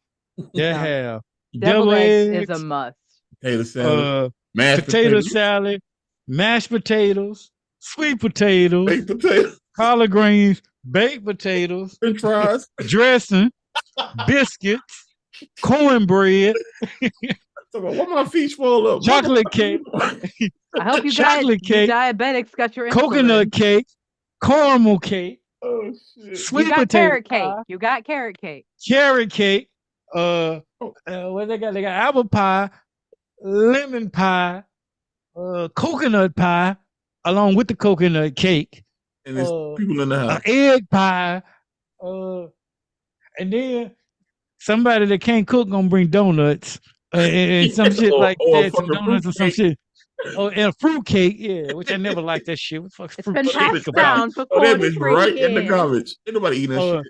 They No. have Deviled devil eggs is a eggs, must. Potato salad, mashed potato potatoes, salad, mashed potatoes, sweet potatoes, baked potatoes, collard greens, baked potatoes, French fries. dressing, biscuits, cornbread, What my feet swole up? chocolate cake, I hope you chocolate cake, diabetics got your insulin. coconut cake, caramel cake, Oh shit! sweet you got potato carrot pie, cake. You got carrot cake. carrot cake. What they got? They got apple pie, lemon pie, coconut pie, along with the coconut cake. And there's people in the house. Egg pie, and then somebody that can't cook gonna bring donuts and some shit like that, some donuts or some shit. Oh, and a fruit cake, yeah, which I never liked that shit. What the fuck's fruit Been cake passed about? down for that Cornish bitch right in the again. garbage. Ain't nobody eating that shit.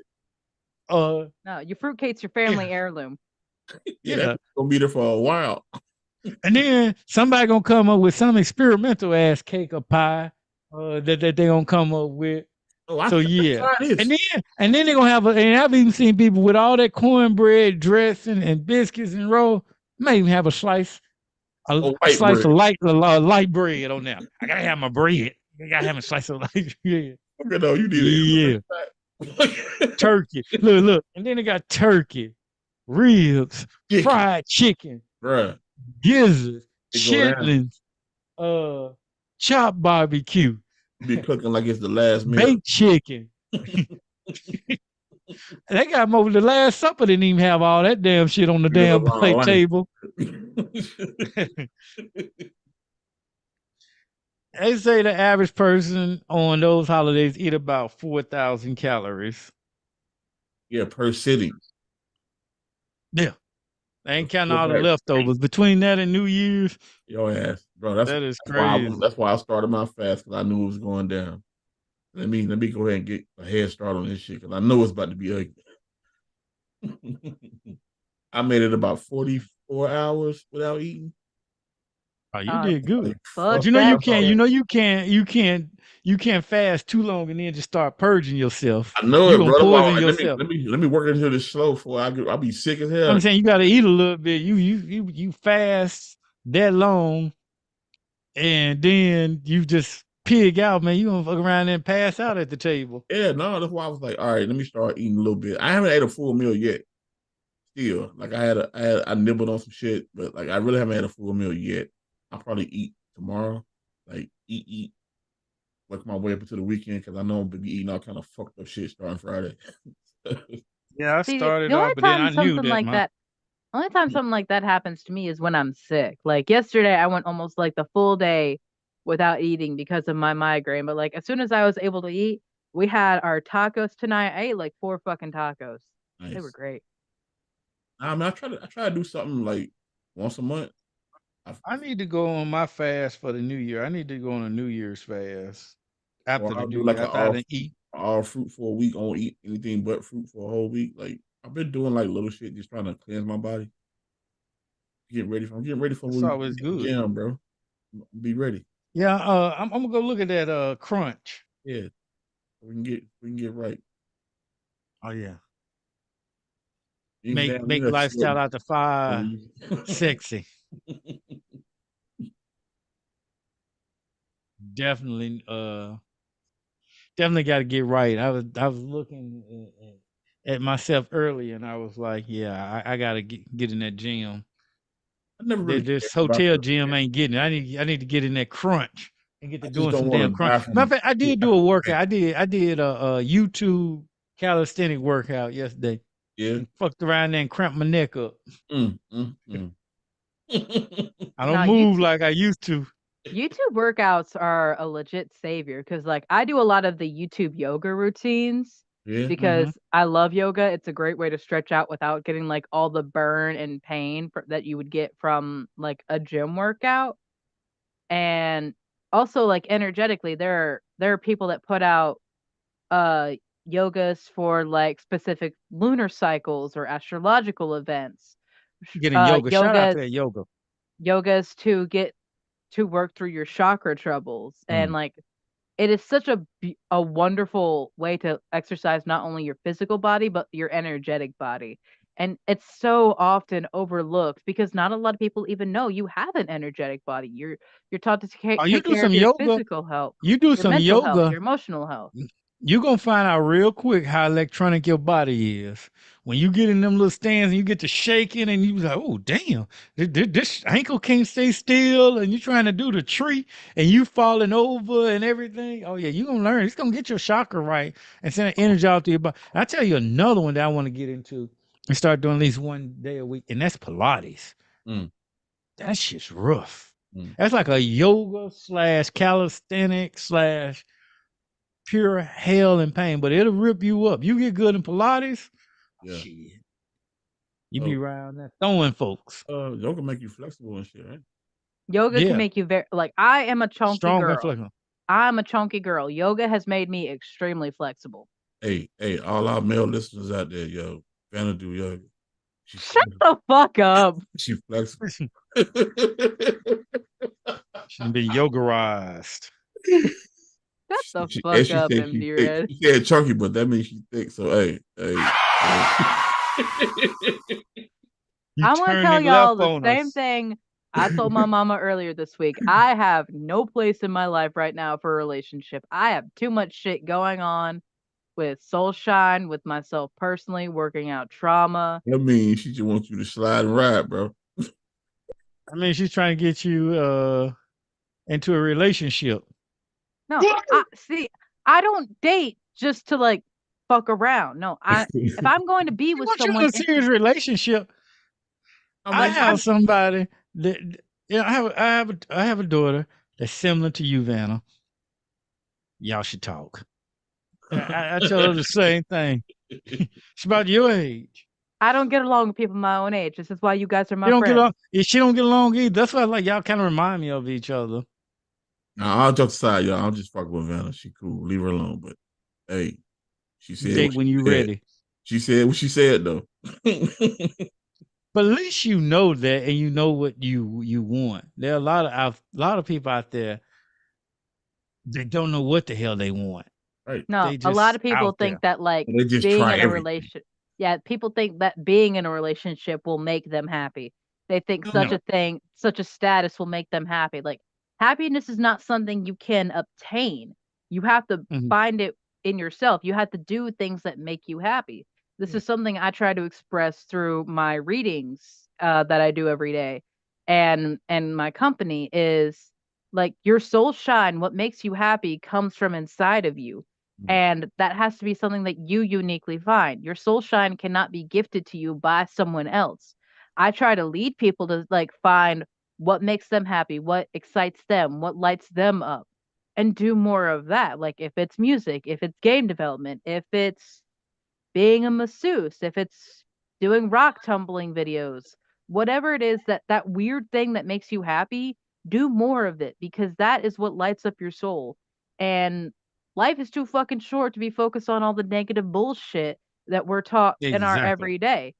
No, your fruit cake's your family heirloom. Yeah, that's gonna be there for a while. And then somebody gonna come up with some experimental ass cake or pie that they gonna come up with. So yeah, and then they're gonna have and I've even seen people with all that cornbread dressing and biscuits and roll. May even have a slice, a slice of light bread on there. I gotta have my bread. I gotta have a slice of light bread. Okay, no, you need it. Turkey. Look, and then they got turkey, ribs, fried chicken, gizzards, chitlins, chopped barbecue. Be cooking like it's the last meal. Baked chicken. They got them over the Last Supper. Didn't even have all that damn shit on the damn plate table. They say the average person on those holidays eat about 4,000 calories. Yeah, per sitting. Yeah. They ain't counting all the leftovers. Between that and New Year's. Your ass. Bro, that is crazy. That's why I started my fast, because I knew it was going down. Let me go ahead and get a head start on this shit, because I know it's about to be ugly. I made it about 44 hours without eating. Oh, you did good. But you know you can't fast too long and then just start purging yourself. I know you it, bro. Poison yourself. Let me work into this slow before I'll be sick as hell. I'm saying you gotta eat a little bit. You fast that long and then you just pig out, man. You gonna fuck around and pass out at the table. Yeah, no, that's why I was like, all right, let me start eating a little bit. I haven't ate a full meal yet. Still, like I nibbled on some shit, but like I really haven't had a full meal yet. I'll probably eat tomorrow, like eat, work my way up into the weekend, because I know I'm gonna be eating all kind of fucked up shit starting Friday. Yeah, I started off, but then I knew that. Only time something like that happens to me is when I'm sick. Like yesterday, I went almost like the full day without eating because of my migraine. But like as soon as I was able to eat, we had our tacos tonight. I ate like 4 fucking tacos. Nice. They were great. I mean, I try to do something like once a month. I need to go on my fast for the New Year. I need to go on a New Year's fast after the New Year. After I didn't eat all fruit for a week. I won't eat anything but fruit for a whole week. Like I've been doing like little shit, just trying to cleanse my body. I'm getting ready for That's when we always get to the good. gym, bro. Be ready. Yeah, I'm gonna go look at that crunch. Yeah, we can get right. Oh yeah. Even down, Make lifestyle after five sexy. Definitely definitely got to get right. I was looking at myself earlier and I was like, yeah, I got to get in that gym. I never really This cared about hotel the. gym ain't getting it. I need to get in that crunch and get to I just doing don't some want damn to die crunch. Matter from. of fact, I Yeah, did do a workout. I did a YouTube calisthenic workout yesterday yeah. and fucked around there and cramped my neck up. Mm, mm, mm. I don't Now, move like I used to. YouTube workouts are a legit savior because, like, I do a lot of the YouTube yoga routines Yeah. Mm-hmm. because I love yoga. It's a great way to stretch out without getting like all the burn and pain that you would get from like a gym workout. And also, like, energetically, there are people that put out uh yogas for like specific lunar cycles or astrological events. Getting yoga. Shout out to Yogas that yoga. yogas to work through your chakra troubles, and Mm, like it is such a wonderful way to exercise not only your physical body but your energetic body. And it's so often overlooked because not a lot of people even know you have an energetic body. You're taught to Oh, you take do care of some your yoga. physical health, You do your some mental health, yoga. your emotional health. You're gonna find out real quick how electronic your body is. When you get in them little stands and you get to shaking and you like, oh damn, this ankle can't stay still, and you're trying to do the tree and you falling over and everything. Oh yeah, you're gonna learn. It's gonna get your chakra right and send energy out to your body. I tell you another one that I want to get into and start doing at least one day a week, and that's Pilates. mm, That shit's rough. mm. That's like a yoga slash calisthenic slash pure hell and pain, but it'll rip you up. You get good in Pilates, Yeah. shit. You be Oh, around there throwing folks. yoga make you flexible and shit, right? Yoga can Yeah, make you very like I am a chunky strong and girl. flexible. I'm a chunky girl. Yoga has made me extremely flexible. Hey, all our male listeners out there, yo, Vanna do yoga. Shut the fuck up. She flexible. She's been yogarized. Shut the she, and fuck she up, said she MD thick. Red. She said chunky, but that means she thick. So hey. You I'm gonna turn tell it left y'all the on same us. thing I told my mama earlier this week. I have no place in my life right now for a relationship. I have too much shit going on with Soulshine, with myself personally, working out trauma. That means she just wants you to slide and ride, bro. I mean, she's trying to get you into a relationship. No, I see. I don't date just to like fuck around. No, if I'm going to be She with wants you in someone, a serious relationship. I'm I like, I'm have somebody that I have a daughter that's similar to you, Vanna. Y'all should talk. I tell her the same thing. She's about your age. I don't get along with people my own age. This is why you guys are You my don't get friends. along. She don't get along either. That's why like y'all kind of remind me of each other. nah, I'll joke aside, y'all. I'm just fucking with Vanna. She cool. Leave her alone. But hey, she said Date what when she you said. ready. She said what she said though. But at least you know that and you know what you want. There are a lot of people out there that don't know what the hell they want. Right. No, They a lot just of people out think there. that like They just being try in a everything. relation yeah, people think that being in a relationship will make them happy. They think such No. a thing, such a status will make them happy. Like happiness is not something you can obtain. You have to Mhm. find it in yourself. You have to do things that make you happy. This Yeah. is something I try to express through my readings that I do every day. And my company is like your soul shine, what makes you happy comes from inside of you. Mm, And that has to be something that you uniquely find. Your soul shine cannot be gifted to you by someone else. I try to lead people to like find what makes them happy, what excites them, what lights them up, and do more of that. Like if it's music, if it's game development, if it's being a masseuse, if it's doing rock tumbling videos, whatever it is that weird thing that makes you happy, do more of it because that is what lights up your soul. And life is too fucking short to be focused on all the negative bullshit that we're taught in our Exactly. everyday.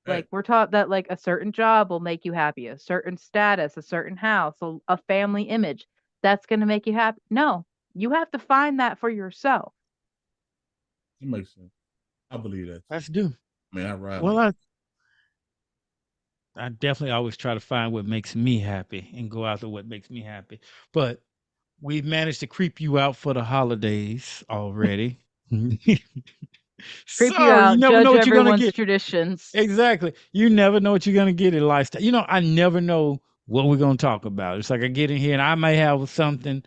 Like we're taught that like a certain job will make you happy, a certain status, a certain house, a family image that's going to make you happy. No, you have to find that for yourself. It makes sense. I believe that too. Let's do. I mean, I ride Well, like I definitely always try to find what makes me happy and go after what makes me happy. But we've managed to creep you out for the holidays already. Creep you Sorry, you out, never know judge what you're gonna everyone's get. traditions. Exactly. You never know what you're gonna get in lifestyle. I never know what we're gonna talk about. It's like I get in here and I may have something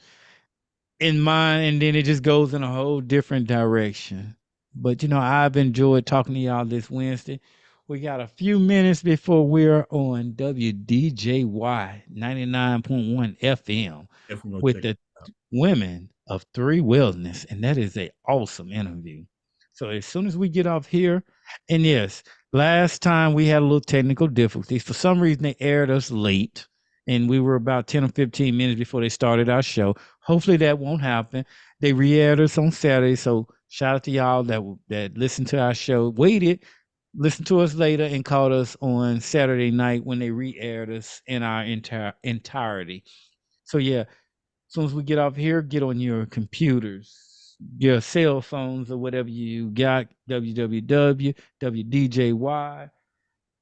in mind and then it just goes in a whole different direction. But I've enjoyed talking to y'all this Wednesday. We got a few minutes before we're on WDJY 99.1 FM definitely gonna with check the it out. women of Three Wellness, and that is a awesome interview. So as soon as we get off here, and yes, last time we had a little technical difficulties. For some reason, they aired us late, and we were about 10 or 15 minutes before they started our show. Hopefully that won't happen. They re-aired us on Saturday, so shout out to y'all that listened to our show, waited, listened to us later, and caught us on Saturday night when they re-aired us in our entirety. So yeah, as soon as we get off here, get on your computers, your cell phones, or whatever you got. WDJY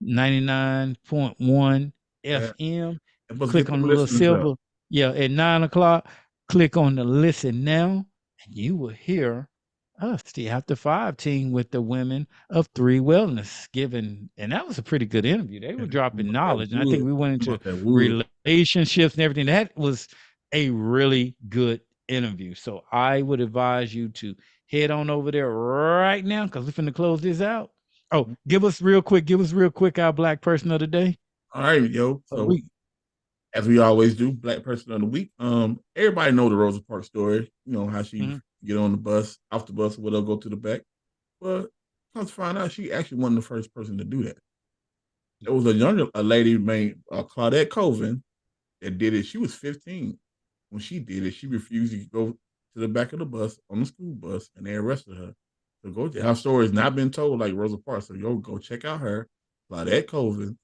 99.1 Yeah. FM. Help us Click get on them the little listeners up. silver. Yeah, at 9 o'clock, click on the listen now, and you will hear us, the After Five team with the women of Three Wellness given. And that was a pretty good interview. They were dropping That knowledge. And I think wood. we went into About that wood. relationships and everything. That was a really good interview. So I would advise you to head on over there right now because we're finna close this out. Oh, give us real quick our black person of the day. All right, yo. So We as we always do, Black Person of the Week. Everybody know the Rosa Parks story. You know how she get on the bus, off the bus, or whatever, go to the back. But come to find out, she actually wasn't the first person to do that. There was a lady named Claudette Colvin that did it. She was 15 when she did it. She refused to go to the back of the bus on the school bus, and they arrested her. So her story has not been told like Rosa Parks. So go check out her, Claudette Colvin.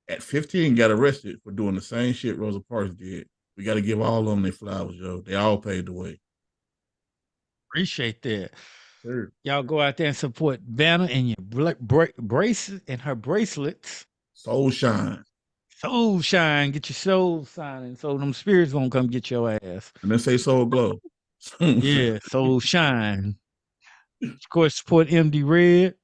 At 15, got arrested for doing the same shit Rosa Parks did. We got to give all of them their flowers, yo. They all paved the way. appreciate that. Sure. Y'all go out there and support Vanna and your braces and her bracelets. Soul shine. Soul shine, get your soul shining, so them spirits won't come get your ass. And then say soul glow. Yeah, soul shine. Of course, support MD Red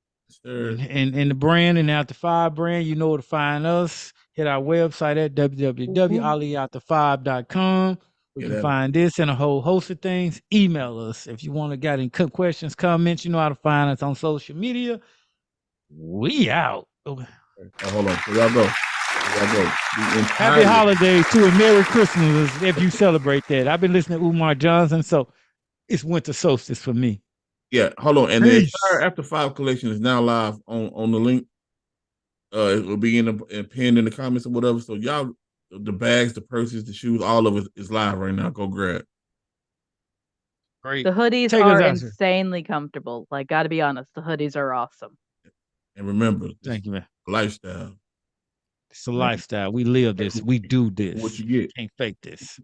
Sure. and the brand and After Five brand. You know where to find us. Hit our website at www.aliafter5.com. We can find this and a whole host of things. Email us if you want to got any questions, comments. You know how to find us on social media. We out. Oh, hold on. Here y'all go. Happy holidays to and Merry Christmas if you celebrate that. I've been listening to Umar Johnson, so it's winter solstice for me. Yeah, hold on. And Peace. the entire After Five collection is now live on the link. It will be pinned in the comments or whatever. So y'all, the bags, the purses, the shoes, all of it is live right now. Go grab. Great. The hoodies are insanely comfortable. Like, gotta be honest, the hoodies are awesome. And remember, thank you, man. Lifestyle. It's a lifestyle. We live this. We do this. What you get. Can't fake this.